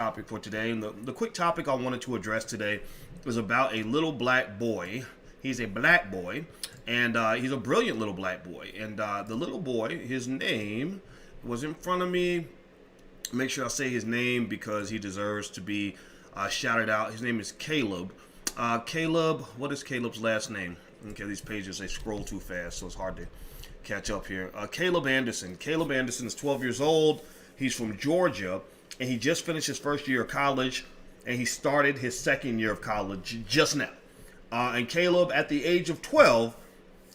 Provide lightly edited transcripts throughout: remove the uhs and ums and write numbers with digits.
topic for today. And the quick topic I wanted to address today is about a little black boy. He's a black boy, and he's a brilliant little black boy. And the little boy, his name was in front of me. Make sure I say his name because he deserves to be shouted out. His name is Caleb. Caleb, what is Caleb's last name? Okay, these pages, they scroll too fast, so it's hard to catch up here. Caleb Anderson. Caleb Anderson is 12 years old. He's from Georgia, and he just finished his first year of college, and he started his second year of college just now. And Caleb, at the age of 12,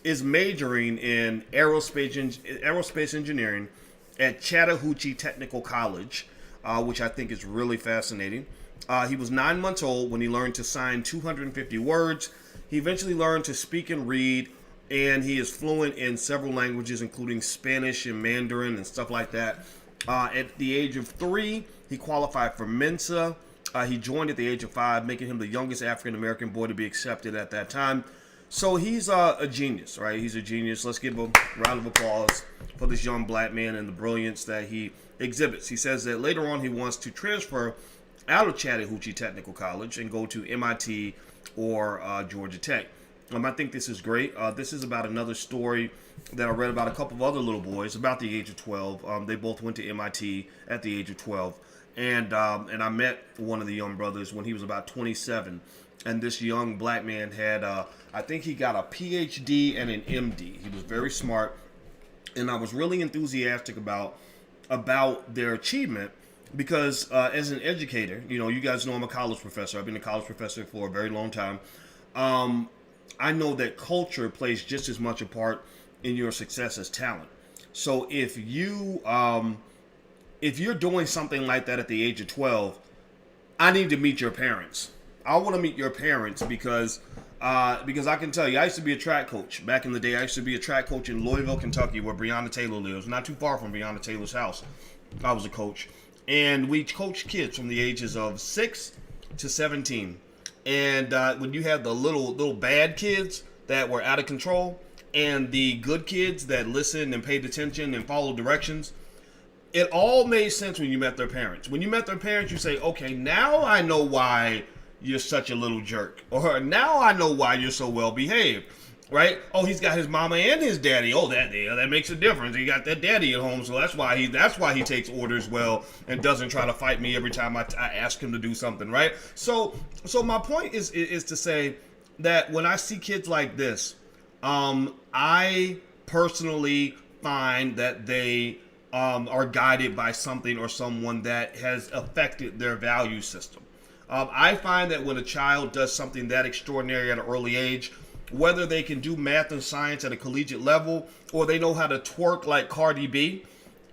is majoring in aerospace engineering at Chattahoochee Technical College, which I think is really fascinating. He was 9 months old when he learned to sign 250 words. He eventually learned to speak and read, and he is fluent in several languages, including Spanish and Mandarin and stuff like that. At the age of 3, he qualified for Mensa. He joined at the age of 5, making him the youngest African-American boy to be accepted at that time. So he's a genius, right? He's a genius. Let's give a round of applause for this young black man and the brilliance that he exhibits. He says that later on he wants to transfer out of Chattahoochee Technical College and go to MIT or Georgia Tech. I think this is great. This is about another story that I read about a couple of other little boys about the age of 12. They both went to MIT at the age of 12. And I met one of the young brothers when he was about 27. And this young black man had, I think he got a PhD and an MD. He was very smart. And I was really enthusiastic about their achievement because as an educator, you guys know I'm a college professor. I've been a college professor for a very long time. I know that culture plays just as much a part in your success as talent. So if you're doing something like that at the age of 12, I need to meet your parents. I want to meet your parents because I can tell you, I used to be a track coach. Back in the day, I used to be a track coach in Louisville, Kentucky, where Breonna Taylor lives. Not too far from Breonna Taylor's house. I was a coach. And we coached kids from the ages of 6 to 17. And when you had the little bad kids that were out of control and the good kids that listened and paid attention and followed directions, it all made sense when you met their parents. When you met their parents, you say, okay, now I know why you're such a little jerk. Or now I know why you're so well behaved. Right? Oh, he's got his mama and his daddy. Oh, that makes a difference. He got that daddy at home, so that's why he takes orders well and doesn't try to fight me every time I ask him to do something. Right? So my point is to say that when I see kids like this, I personally find that they are guided by something or someone that has affected their value system. I find that when a child does something that extraordinary at an early age, whether they can do math and science at a collegiate level or they know how to twerk like Cardi B,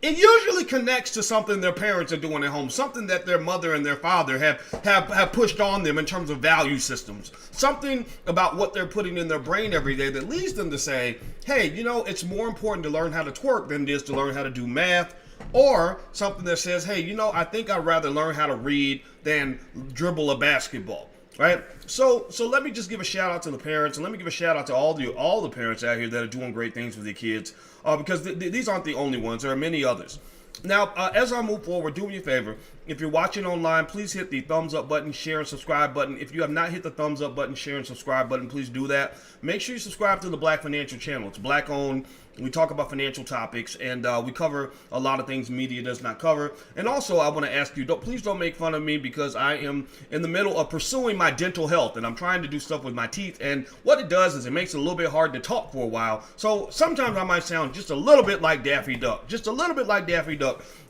it usually connects to something their parents are doing at home, something that their mother and their father have pushed on them in terms of value systems, something about what they're putting in their brain every day that leads them to say, hey, it's more important to learn how to twerk than it is to learn how to do math, or something that says, hey, I think I'd rather learn how to read than dribble a basketball. Right, so let me just give a shout out to the parents, and let me give a shout out to all the parents out here that are doing great things with their kids, because these aren't the only ones. There are many others. Now, as I move forward, do me a favor. If you're watching online, please hit the thumbs up button, share, and subscribe button. If you have not hit the thumbs up button, share, and subscribe button, please do that. Make sure you subscribe to the Black Financial Channel. It's Black owned. We talk about financial topics, and we cover a lot of things media does not cover. And also, I want to ask you, please don't make fun of me because I am in the middle of pursuing my dental health, and I'm trying to do stuff with my teeth. And what it does is it makes it a little bit hard to talk for a while. So sometimes I might sound just a little bit like Daffy Duck,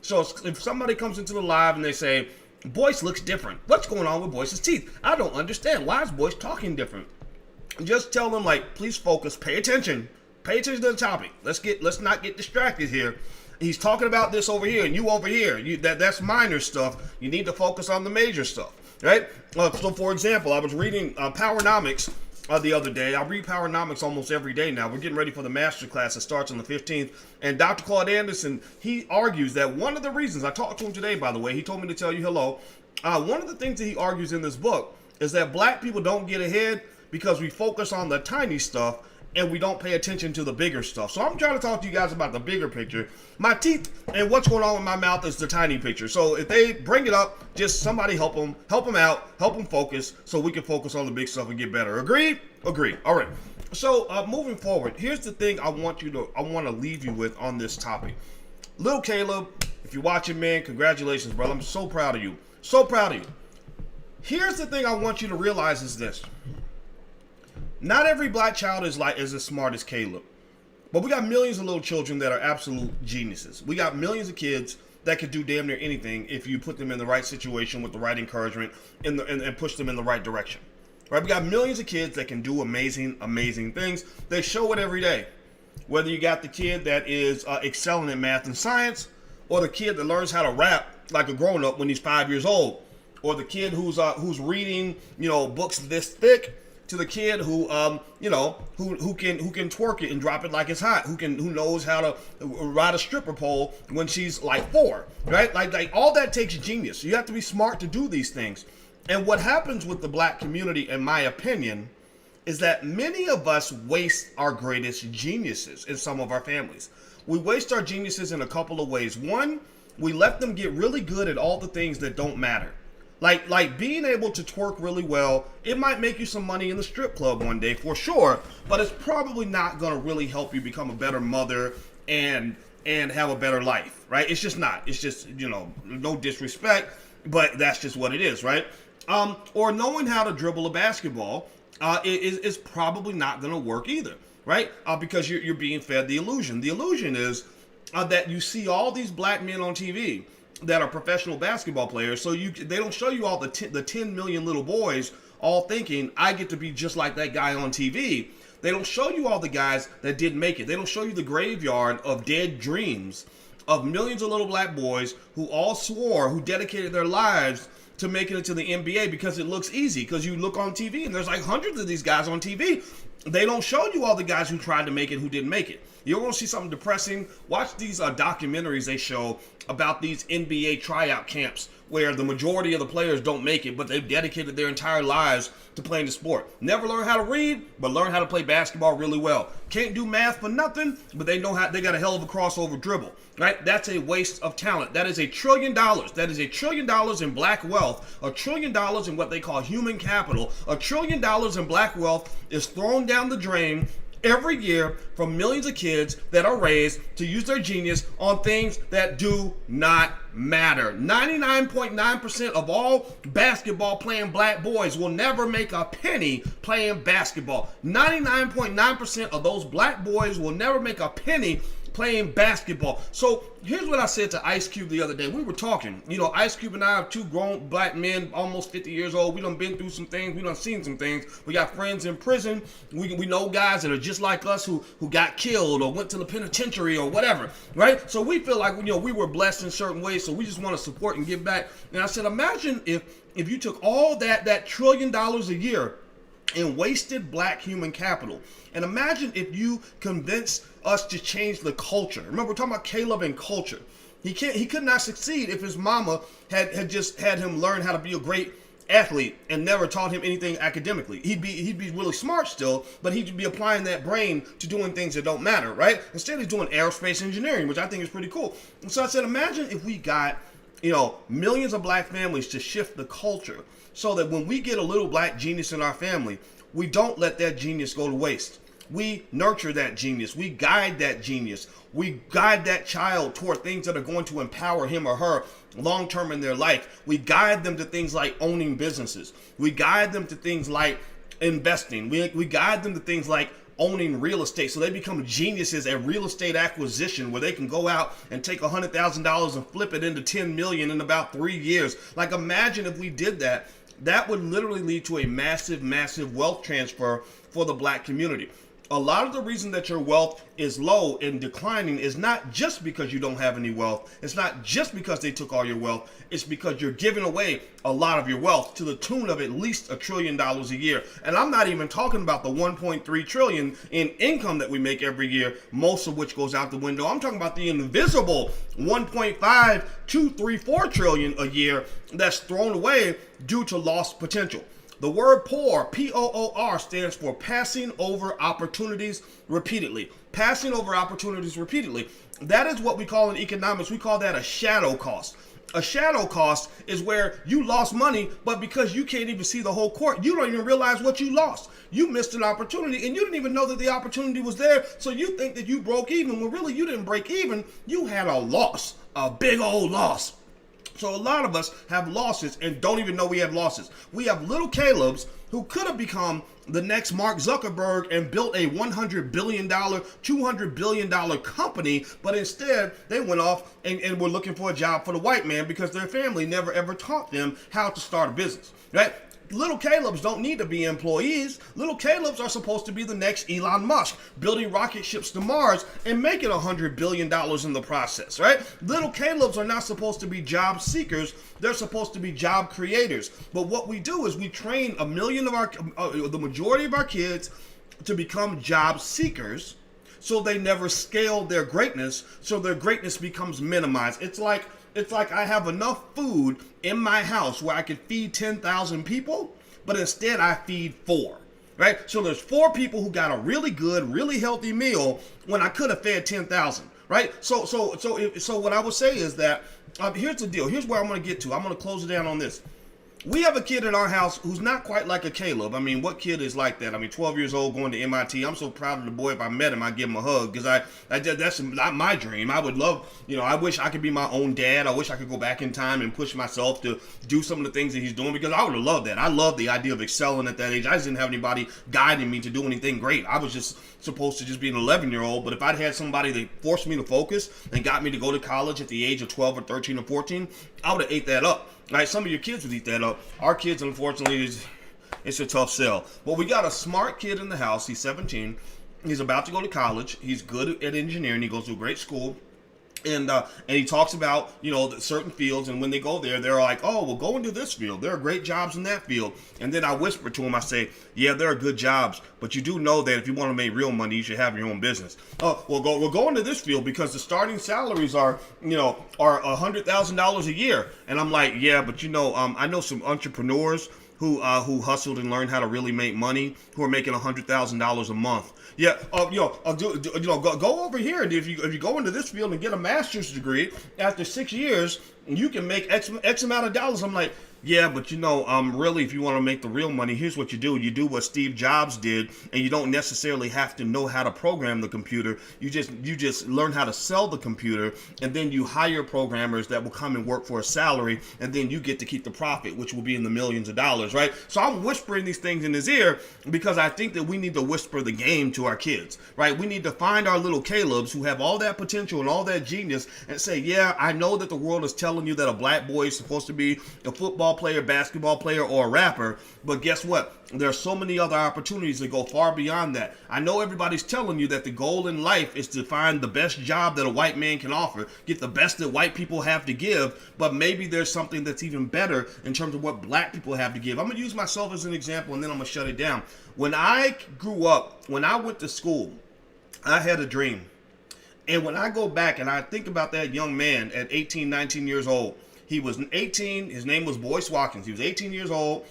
So if somebody comes into the live and they say, Boyce looks different. What's going on with Boyce's teeth? I don't understand. Why is Boyce talking different? Just tell them, please focus, pay attention. Pay attention to the topic. Let's not get distracted here. He's talking about this over here and you over here. That's minor stuff. You need to focus on the major stuff, right? So for example, I was reading Powernomics the other day. I read Powernomics almost every day now. We're getting ready for the master class that starts on the 15th. And Dr. Claude Anderson, he argues that one of the reasons, I talked to him today, by the way, he told me to tell you hello. One of the things that he argues in this book is that black people don't get ahead because we focus on the tiny stuff and we don't pay attention to the bigger stuff. So I'm trying to talk to you guys about the bigger picture. My teeth and what's going on with my mouth is the tiny picture. So if they bring it up, just somebody help them out, help them focus so we can focus on the big stuff and get better. Agreed? Agreed. All right. So moving forward, here's the thing I want to leave you with on this topic. Little Caleb, if you're watching, man, congratulations, brother. I'm so proud of you. So proud of you. Here's the thing I want you to realize is this. Not every black child is as smart as Caleb. But we got millions of little children that are absolute geniuses. We got millions of kids that could do damn near anything if you put them in the right situation with the right encouragement and push them in the right direction. Right? We got millions of kids that can do amazing, amazing things. They show it every day. Whether you got the kid that is excelling in math and science, or the kid that learns how to rap like a grown-up when he's 5 years old, or the kid who's reading, books this thick, to the kid who can twerk it and drop it like it's hot, who knows how to ride a stripper pole when she's like 4, right? Like all that takes genius. You have to be smart to do these things. And what happens with the black community, in my opinion, is that many of us waste our greatest geniuses in some of our families. We waste our geniuses in a couple of ways. One, we let them get really good at all the things that don't matter. Like being able to twerk really well, it might make you some money in the strip club one day for sure, but it's probably not going to really help you become a better mother and have a better life, right? It's just not. It's just, no disrespect, but that's just what it is, right? Or knowing how to dribble a basketball is probably not going to work either, right? Because you're being fed the illusion. The illusion is that you see all these black men on TV that are professional basketball players, so they don't show you all the 10 million little boys all thinking, I get to be just like that guy on TV. They don't show you all the guys that didn't make it. They don't show you the graveyard of dead dreams of millions of little black boys who all swore, who dedicated their lives to making it to the NBA because it looks easy, because you look on TV and there's like hundreds of these guys on TV. They don't show you all the guys who tried to make it, who didn't make it. You want to see something depressing? Watch these documentaries they show about these NBA tryout camps where the majority of the players don't make it, but they've dedicated their entire lives to playing the sport. Never learn how to read, but learn how to play basketball really well. Can't do math for nothing, but they know how. They got a hell of a crossover dribble, right? That's a waste of talent. That is $1 trillion. That is $1 trillion in black wealth. $1 trillion in what they call human capital. $1 trillion in black wealth is thrown down the drain every year from millions of kids that are raised to use their genius on things that do not matter. 99.9% of all basketball playing black boys will never make a penny playing basketball. 99.9% of those black boys will never make a penny playing basketball. So here's what I said to Ice Cube the other day. We were talking, Ice Cube and I are two grown black men, almost 50 years old. We done been through some things. We done seen some things. We got friends in prison. We know guys that are just like us who got killed or went to the penitentiary or whatever, right? So we feel like, we were blessed in certain ways, so we just want to support and give back. And I said, imagine if you took all that $1 trillion a year and wasted black human capital. And imagine if you convinced us to change the culture. Remember, we're talking about Caleb and culture. He could not succeed if his mama had just had him learn how to be a great athlete and never taught him anything academically. He'd be really smart still, but he'd be applying that brain to doing things that don't matter, right? Instead, he's doing aerospace engineering, which I think is pretty cool. And so I said, imagine if we got millions of black families to shift the culture so that when we get a little black genius in our family, we don't let that genius go to waste. We nurture that genius. We guide that genius. We guide that child toward things that are going to empower him or her long-term in their life. We guide them to things like owning businesses. We guide them to things like investing. We guide them to things like owning real estate, so they become geniuses at real estate acquisition, where they can go out and take $100,000 and flip it into 10 million in about 3 years. Like, imagine if we did that. That would literally lead to a massive, massive wealth transfer for the black community. A lot of the reason that your wealth is low and declining is not just because you don't have any wealth. It's not just because they took all your wealth. It's because you're giving away a lot of your wealth to the tune of at least $1 trillion a year. And I'm not even talking about the 1.3 trillion in income that we make every year, most of which goes out the window. I'm talking about the invisible 1.5, 2, 3, 4 trillion a year that's thrown away due to lost potential. The word poor, P-O-O-R, stands for passing over opportunities repeatedly. Passing over opportunities repeatedly. That is what we call in economics, we call that a shadow cost. A shadow cost is where you lost money, but because you can't even see the whole court, you don't even realize what you lost. You missed an opportunity and you didn't even know that the opportunity was there, so you think that you broke even when really you didn't break even. You had a loss, a big old loss. So a lot of us have losses and don't even know we have losses. We have little Calebs who could have become the next Mark Zuckerberg and built a $100 billion, $200 billion company, but instead they went off and were looking for a job for the white man because their family never ever taught them how to start a business, right? Little Calebs don't need to be employees. Little Calebs are supposed to be the next Elon Musk, building rocket ships to Mars and making $100 billion in the process, right? Little Calebs are not supposed to be job seekers. They're supposed to be job creators. But what we do is we train the majority of our kids to become job seekers, so they never scale their greatness, so their greatness becomes minimized. It's like I have enough food in my house where I could feed 10,000 people, but instead I feed 4, right? So there's 4 people who got a really good, really healthy meal when I could have fed 10,000, right? So what I would say is that, here's the deal. Here's where I'm going to get to. I'm going to close it down on this. We have a kid in our house who's not quite like a Caleb. I mean, what kid is like that? I mean, 12 years old going to MIT. I'm so proud of the boy. If I met him, I'd give him a hug because that's not my dream. I would love, I wish I could be my own dad. I wish I could go back in time and push myself to do some of the things that he's doing because I would have loved that. I love the idea of excelling at that age. I just didn't have anybody guiding me to do anything great. I was just supposed to just be an 11-year-old. But if I'd had somebody that forced me to focus and got me to go to college at the age of 12 or 13 or 14, I would have ate that up. Right, some of your kids would eat that up. Our kids, unfortunately, it's a tough sell. But we got a smart kid in the house. He's 17. He's about to go to college. He's good at engineering. He goes to a great school. And he talks about, certain fields. And when they go there, they're like, oh, well, go into this field. There are great jobs in that field. And then I whisper to him, I say, yeah, there are good jobs. But you do know that if you want to make real money, you should have your own business. Oh, we'll go into this field because the starting salaries are $100,000 a year. And I'm like, yeah, but I know some entrepreneurs who hustled and learned how to really make money, who are making $100,000 a month. Yeah, go over here, and if you go into this field and get a master's degree after 6 years, you can make X amount of dollars. I'm like, yeah, but really, if you want to make the real money, here's what you do. You do what Steve Jobs did, and you don't necessarily have to know how to program the computer. You just learn how to sell the computer, and then you hire programmers that will come and work for a salary, and then you get to keep the profit, which will be in the millions of dollars, right? So I'm whispering these things in his ear because I think that we need to whisper the game to our kids, right? We need to find our little Calebs who have all that potential and all that genius and say, yeah, I know that the world is telling you that a black boy is supposed to be a football player, basketball player, or a rapper, but guess what? There are so many other opportunities that go far beyond that. I know everybody's telling you that the goal in life is to find the best job that a white man can offer, get the best that white people have to give, but maybe there's something that's even better in terms of what black people have to give. I'm going to use myself as an example, and then I'm going to shut it down. When I grew up, when I went to school, I had a dream. And when I go back and I think about that young man at 18, 19 years old, he was 18. His name was Boyce Watkins. He was 18 years old.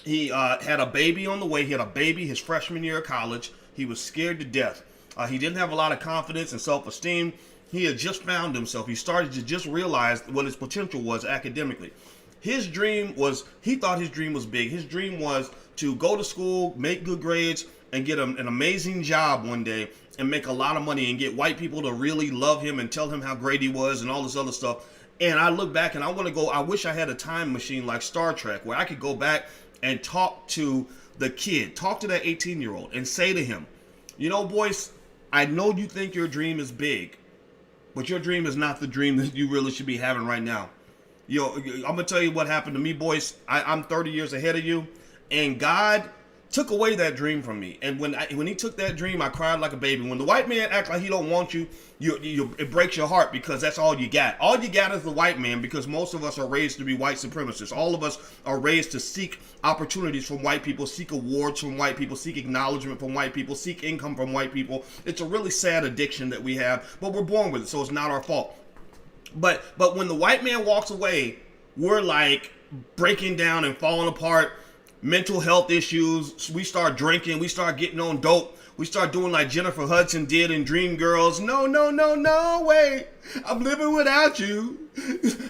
He had a baby on the way. He had a baby his freshman year of college. He was scared to death. He didn't have a lot of confidence and self-esteem. He had just found himself. He started to just realize what his potential was academically. His dream was, he thought his dream was big. His dream was to go to school, make good grades, and get an amazing job one day and make a lot of money and get white people to really love him and tell him how great he was and all this other stuff. And I look back and I wish I had a time machine like Star Trek where I could go back and talk to the kid, talk to that 18-year-old and say to him, Boyce, I know you think your dream is big, but your dream is not the dream that you really should be having right now. I'm going to tell you what happened to me, Boyce. I'm 30 years ahead of you, and God took away that dream from me. And when he took that dream, I cried like a baby. When the white man acts like he don't want you, it breaks your heart because that's all you got. All you got is the white man because most of us are raised to be white supremacists. All of us are raised to seek opportunities from white people, seek awards from white people, seek acknowledgement from white people, seek income from white people. It's a really sad addiction that we have, but we're born with it, so it's not our fault. But when the white man walks away, we're like breaking down and falling apart. mental health issues. We start drinking. We start getting on dope. We start doing like Jennifer Hudson did in Dreamgirls. No, no, no, no, wait. I'm living without you.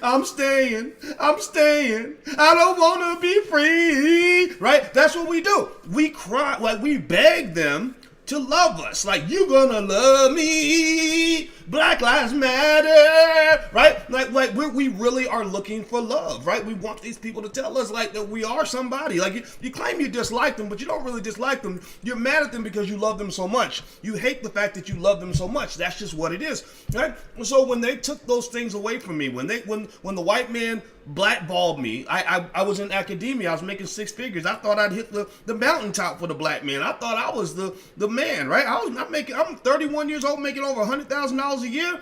I'm staying. I'm staying. I don't want to be free. Right? That's what we do. We cry, like we beg them to love us. Like, you gonna love me. Black Lives Matter. Right? Like we really are looking for love. Right? We want these people to tell us like that we are somebody. Like you claim you dislike them, but you don't really dislike them. You're mad at them because you love them so much. You hate the fact that you love them so much. That's just what it is. Right? So when they took those things away from me, when the white man blackballed me, I was in academia. I was making six figures. I thought I'd hit the mountaintop for the black man. I thought I was the man, right? I'm 31 years old, making over $100,000 a year.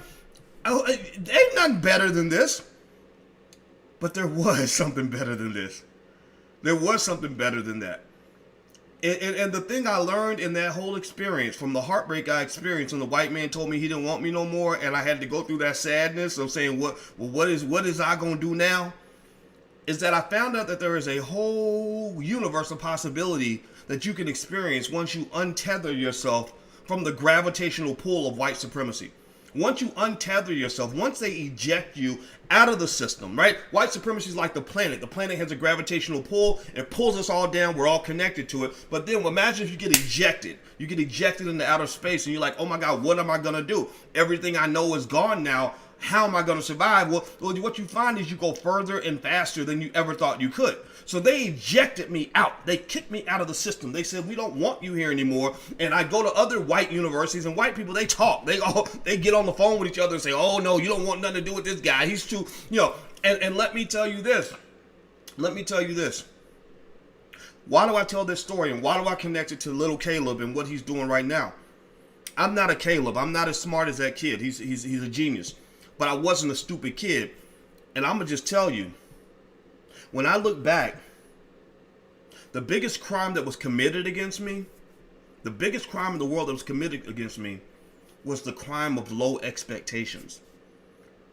Ain't nothing better than this. But there was something better than this. There was something better than that. And the thing I learned in that whole experience, from the heartbreak I experienced when the white man told me he didn't want me no more, and I had to go through that sadness of saying, what is I gonna do now? Is that I found out that there is a whole universe of possibility that you can experience once you untether yourself from the gravitational pull of white supremacy. Once you untether yourself, once they eject you out of the system, right? White supremacy is like the planet. The planet has a gravitational pull. It pulls us all down. We're all connected to it. But then imagine if you get ejected. You get ejected into outer space and you're like, oh my God, what am I going to do? Everything I know is gone now. How am I going to survive? Well, what you find is you go further and faster than you ever thought you could. So they ejected me out. They kicked me out of the system. They said, we don't want you here anymore. And I go to other white universities, and white people, they talk. They get on the phone with each other and say, oh, no, you don't want nothing to do with this guy. He's too, and let me tell you this. Why do I tell this story, and why do I connect it to little Caleb and what he's doing right now? I'm not a Caleb. I'm not as smart as that kid. He's a genius. But I wasn't a stupid kid. And I'm going to just tell you, when I look back, the biggest crime that was committed against me, the biggest crime in the world that was committed against me was the crime of low expectations.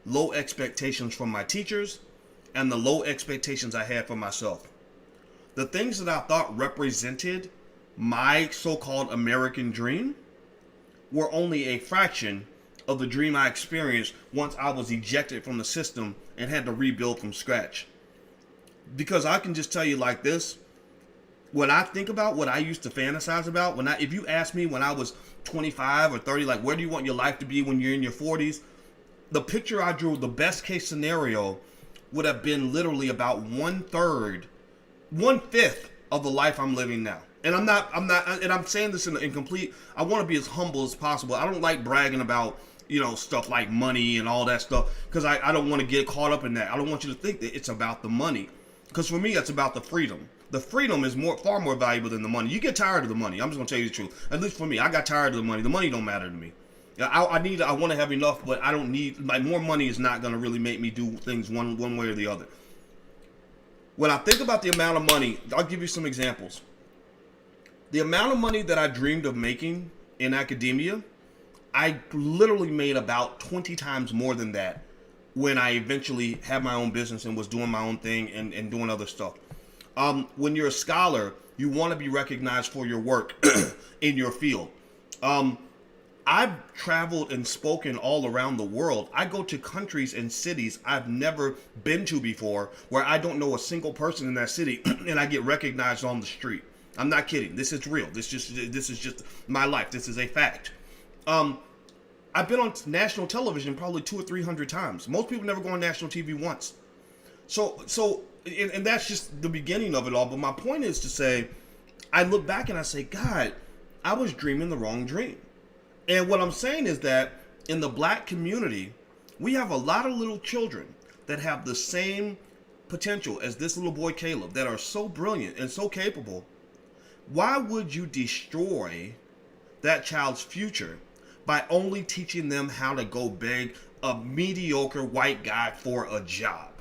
Low expectations from my teachers and the low expectations I had for myself. The things that I thought represented my so-called American dream were only a fraction of the dream I experienced once I was ejected from the system and had to rebuild from scratch. Because I can just tell you like this, when I think about what I used to fantasize about, if you ask me when I was 25 or 30, like, where do you want your life to be when you're in your 40s? The picture I drew, the best case scenario would have been literally about 1/5 of the life I'm living now. And I'm saying this in complete, I want to be as humble as possible. I don't like bragging about, stuff like money and all that stuff, because I don't want to get caught up in that. I don't want you to think that it's about the money. Because for me, it's about the freedom. The freedom is far more valuable than the money. You get tired of the money. I'm just going to tell you the truth. At least for me, I got tired of the money. The money don't matter to me. I want to have enough, but I don't need, more money is not going to really make me do things one way or the other. When I think about the amount of money, I'll give you some examples. The amount of money that I dreamed of making in academia, I literally made about 20 times more than that when I eventually had my own business and was doing my own thing and doing other stuff. When you're a scholar, you want to be recognized for your work in your field. I've traveled and spoken all around the world. I go to countries and cities I've never been to before where I don't know a single person in that city and I get recognized on the street. I'm not kidding. This is real. This is just my life. This is a fact. I've been on national television probably 200 or 300 times. Most people never go on national TV once. And that's just the beginning of it all. But my point is to say, I look back and I say, God, I was dreaming the wrong dream. And what I'm saying is that in the black community, we have a lot of little children that have the same potential as this little boy Caleb, that are so brilliant and so capable. Why would you destroy that child's future by only teaching them how to go beg a mediocre white guy for a job?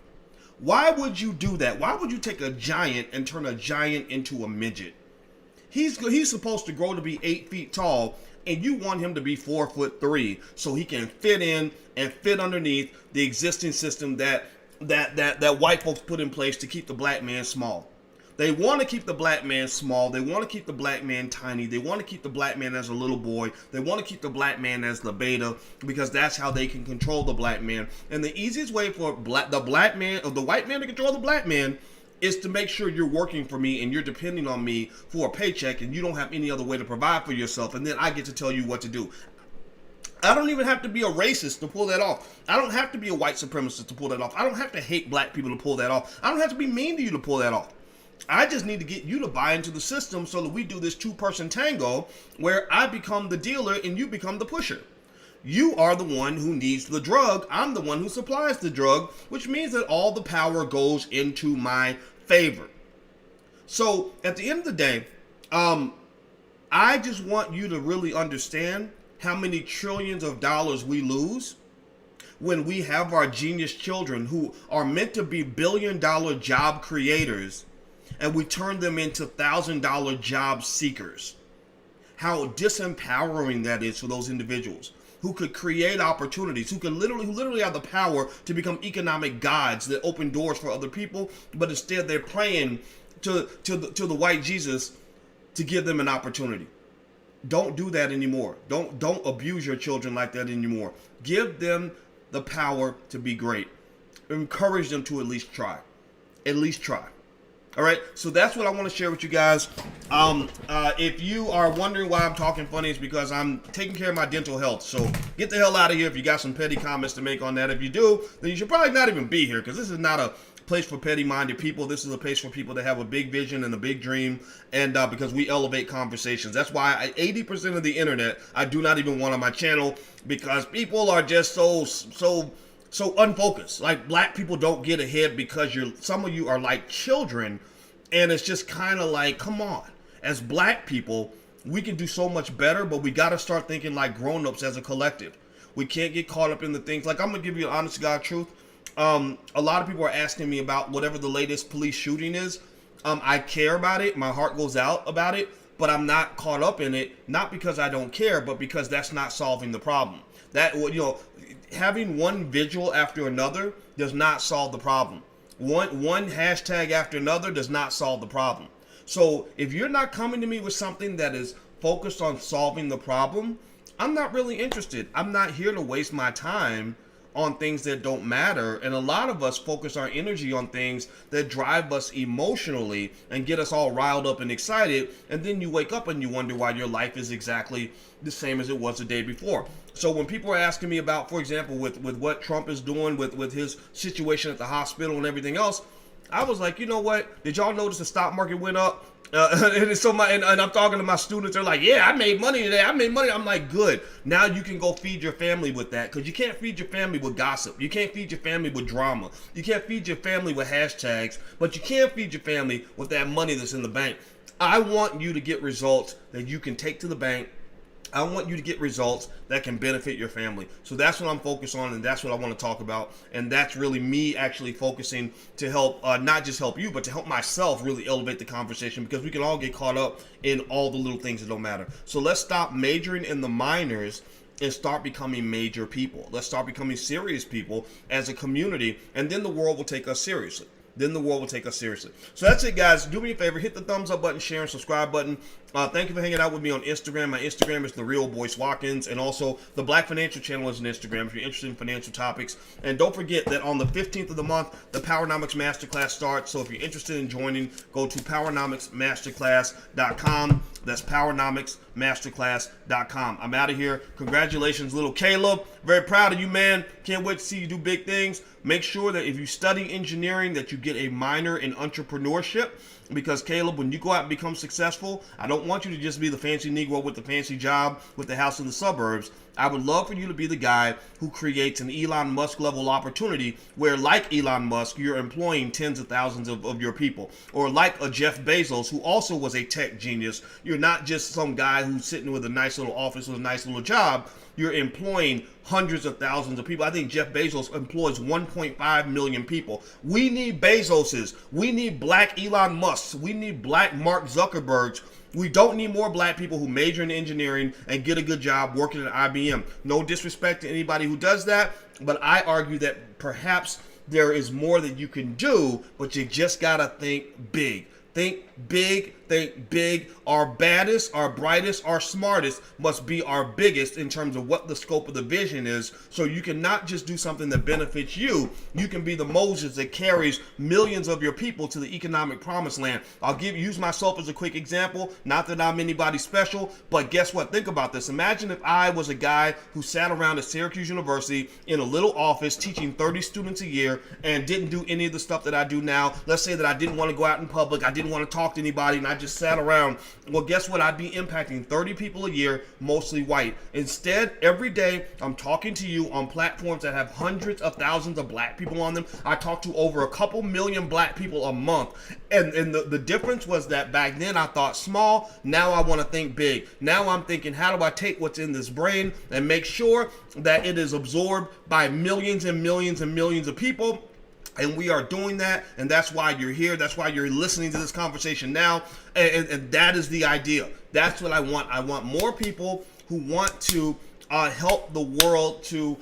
Why would you do that? Why would you take a giant and turn a giant into a midget? He's supposed to grow to be 8 feet tall, and you want him to be 4'3" so he can fit in and fit underneath the existing system that white folks put in place to keep the black man small. They want to keep the black man small. They want to keep the black man tiny. They want to keep the black man as a little boy. They want to keep the black man as the beta, because that's how they can control the black man. And the easiest way for the black man or the white man to control the black man is to make sure you're working for me and you're depending on me for a paycheck, and you don't have any other way to provide for yourself, and then I get to tell you what to do. I don't even have to be a racist to pull that off. I don't have to be a white supremacist to pull that off. I don't have to hate black people to pull that off. I don't have to be mean to you to pull that off. I just need to get you to buy into the system so that we do this two-person tango where I become the dealer and you become the pusher. You are the one who needs the drug. I'm the one who supplies the drug, which means that all the power goes into my favor. So at the end of the day, I just want you to really understand how many trillions of dollars we lose when we have our genius children who are meant to be billion-dollar job creators, and we turn them into $1,000 job seekers. How disempowering that is for those individuals who could create opportunities, who literally have the power to become economic gods that open doors for other people, but instead they're praying to the white Jesus to give them an opportunity. Don't do that anymore. Don't abuse your children like that anymore. Give them the power to be great. Encourage them to at least try. At least try. All right, so that's what I want to share with you guys. If you are wondering why I'm talking funny, it's because I'm taking care of my dental health. So get the hell out of here if you got some petty comments to make on that. If you do, then you should probably not even be here, because this is not a place for petty-minded people. This is a place for people that have a big vision and a big dream, and because we elevate conversations. That's why 80% of the internet I do not even want on my channel, because people are just so unfocused. Like, black people don't get ahead because some of you are like children, and it's just kind of like, come on. As black people, we can do so much better, but we got to start thinking like grown-ups as a collective. We can't get caught up in the things. Like, I'm going to give you an honest to God truth. A lot of people are asking me about whatever the latest police shooting is. I care about it. My heart goes out about it, but I'm not caught up in it, not because I don't care, but because that's not solving the problem. That, having one vigil after another does not solve the problem. One hashtag after another does not solve the problem. So if you're not coming to me with something that is focused on solving the problem, I'm not really interested. I'm not here to waste my time on things that don't matter. And a lot of us focus our energy on things that drive us emotionally and get us all riled up and excited, and then you wake up and you wonder why your life is exactly the same as it was the day before. So when people are asking me about, for example, with what Trump is doing with his situation at the hospital and everything else, I was like, you know what? Did y'all notice the stock market went up? And I'm talking to my students. They're like, yeah, I made money today. I made money. I'm like, good. Now you can go feed your family with that, because you can't feed your family with gossip. You can't feed your family with drama. You can't feed your family with hashtags, but you can feed your family with that money that's in the bank. I want you to get results that you can take to the bank. I want you to get results that can benefit your family. So that's what I'm focused on, and that's what I want to talk about. And that's really me actually focusing to help, not just help you, but to help myself really elevate the conversation, because we can all get caught up in all the little things that don't matter. So let's stop majoring in the minors and start becoming major people. Let's start becoming serious people as a community, and then the world will take us seriously. Then the world will take us seriously. So that's it, guys. Do me a favor, hit the thumbs up button, share, and subscribe button. Thank you for hanging out with me on Instagram. My Instagram is the real Boyce Watkins, and also the Black Financial Channel is an Instagram if you're interested in financial topics. And don't forget that on the 15th of the month, the Powernomics Masterclass starts. So if you're interested in joining, go to powernomicsmasterclass.com. That's powernomicsmasterclass.com. I'm out of here. Congratulations, little Caleb. Very proud of you, man. Can't wait to see you do big things. Make sure that if you study engineering, that you get a minor in entrepreneurship, because Caleb, when you go out and become successful, I don't want you to just be the fancy Negro with the fancy job with the house in the suburbs. I would love for you to be the guy who creates an Elon Musk level opportunity where, like Elon Musk, you're employing tens of thousands of your people. Or like a Jeff Bezos, who also was a tech genius. You're not just some guy who's sitting with a nice little office with a nice little job. You're employing hundreds of thousands of people. I think Jeff Bezos employs 1.5 million people. We need Bezoses. We need black Elon Musks. We need black Mark Zuckerbergs. We don't need more black people who major in engineering and get a good job working at IBM. No disrespect to anybody who does that, but I argue that perhaps there is more that you can do, but you just gotta think big. Think big, think big. Our baddest, our brightest, our smartest must be our biggest in terms of what the scope of the vision is. So you can not just do something that benefits you. You can be the Moses that carries millions of your people to the economic promised land. I'll use myself as a quick example. Not that I'm anybody special, but guess what? Think about this. Imagine if I was a guy who sat around at Syracuse University in a little office teaching 30 students a year and didn't do any of the stuff that I do now. Let's say that I didn't want to go out in public. I didn't want to talk to anybody, and I just sat around. Well, guess what? I'd be impacting 30 people a year, mostly white. Instead, every day I'm talking to you on platforms that have hundreds of thousands of black people on them. I talk to over a couple million black people a month. And the difference was that back then I thought small. Now I want to think big. Now I'm thinking, how do I take what's in this brain and make sure that it is absorbed by millions and millions and millions of people? And we are doing that, and that's why you're here. That's why you're listening to this conversation now, and that is the idea. That's what I want. I want more people who want to help the world to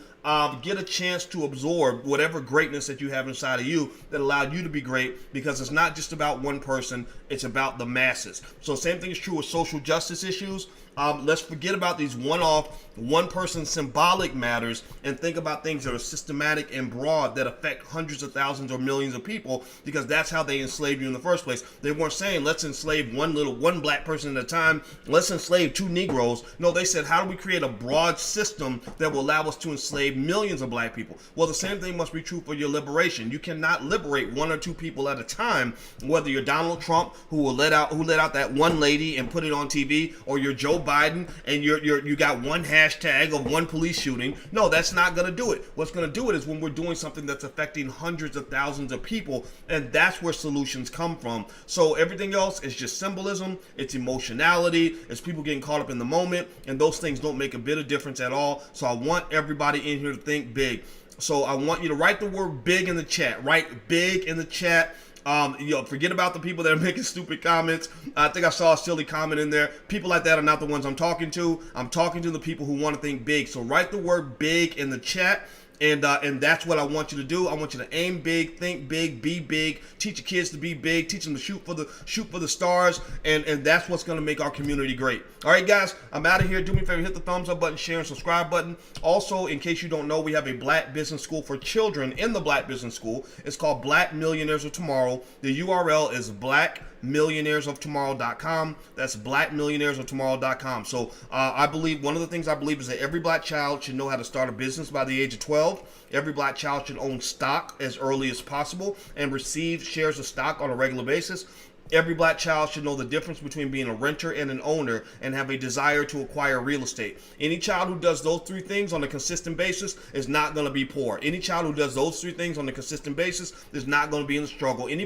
get a chance to absorb whatever greatness that you have inside of you that allowed you to be great, because it's not just about one person, it's about the masses. So same thing is true with social justice issues. Let's forget about these one-off, one-person symbolic matters and think about things that are systematic and broad that affect hundreds of thousands or millions of people, because that's how they enslaved you in the first place. They weren't saying, let's enslave one black person at a time, let's enslave 2 Negroes. No, they said, how do we create a broad system that will allow us to enslave millions of black people? Well, the same thing must be true for your liberation. You cannot liberate 1 or 2 people at a time, whether you're Donald Trump, who let out that one lady and put it on TV, or you're Joe Biden and you got one hashtag of one police shooting. No, that's not going to do it. What's going to do it is when we're doing something that's affecting hundreds of thousands of people, and that's where solutions come from. So everything else is just symbolism, it's emotionality, it's people getting caught up in the moment, and those things don't make a bit of difference at all. So I want everybody in here to think big. So I want you to write the word big in the chat. Write big in the chat. Forget about the people that are making stupid comments. I think I saw a silly comment in there. People like that are not the ones I'm talking to. I'm talking to the people who want to think big. So write the word big in the chat. And that's what I want you to do. I want you to aim big, think big, be big, teach your kids to be big, teach them to shoot for the stars, and that's what's going to make our community great. All right, guys, I'm out of here. Do me a favor, hit the thumbs up button, share, and subscribe button. Also, in case you don't know, we have a Black Business School for children in the Black Business School. It's called Black Millionaires of Tomorrow. The URL is blackmillionairesoftomorrow.com. That's blackmillionairesoftomorrow.com. So I believe one of the things I believe is that every black child should know how to start a business by the age of 12. Every black child should own stock as early as possible and receive shares of stock on a regular basis. Every black child should know the difference between being a renter and an owner and have a desire to acquire real estate. Any child who does those 3 things on a consistent basis is not going to be poor. Any child who does those 3 things on a consistent basis is not going to be in the struggle. Any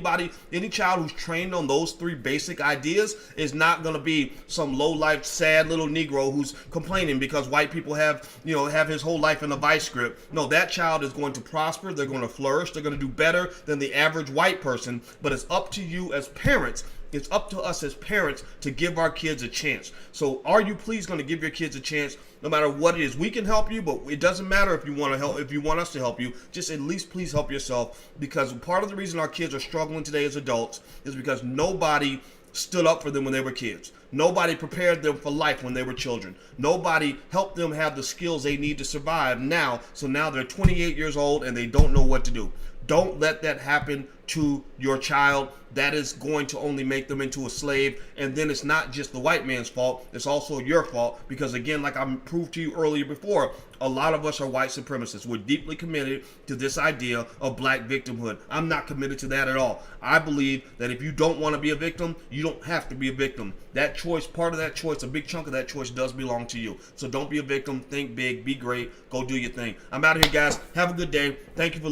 child who's trained on those 3 basic ideas is not going to be some low-life, sad little Negro who's complaining because white people have his whole life in a vice grip. No, that child is going to prosper. They're going to flourish. They're going to do better than the average white person. But it's up to you as parents. It's up to us as parents to give our kids a chance. So are you please going to give your kids a chance no matter what it is? We can help you, but it doesn't matter if you want to help, if you want us to help you, just at least please help yourself, because part of the reason our kids are struggling today as adults is because nobody stood up for them when they were kids. Nobody prepared them for life when they were children. Nobody helped them have the skills they need to survive now. So now they're 28 years old and they don't know what to do. Don't let that happen to your child. That is going to only make them into a slave. And then it's not just the white man's fault. It's also your fault. Because again, like I proved to you earlier before, a lot of us are white supremacists. We're deeply committed to this idea of black victimhood. I'm not committed to that at all. I believe that if you don't want to be a victim, you don't have to be a victim. That choice, part of that choice, a big chunk of that choice does belong to you. So don't be a victim. Think big. Be great. Go do your thing. I'm out of here, guys. Have a good day. Thank you for listening.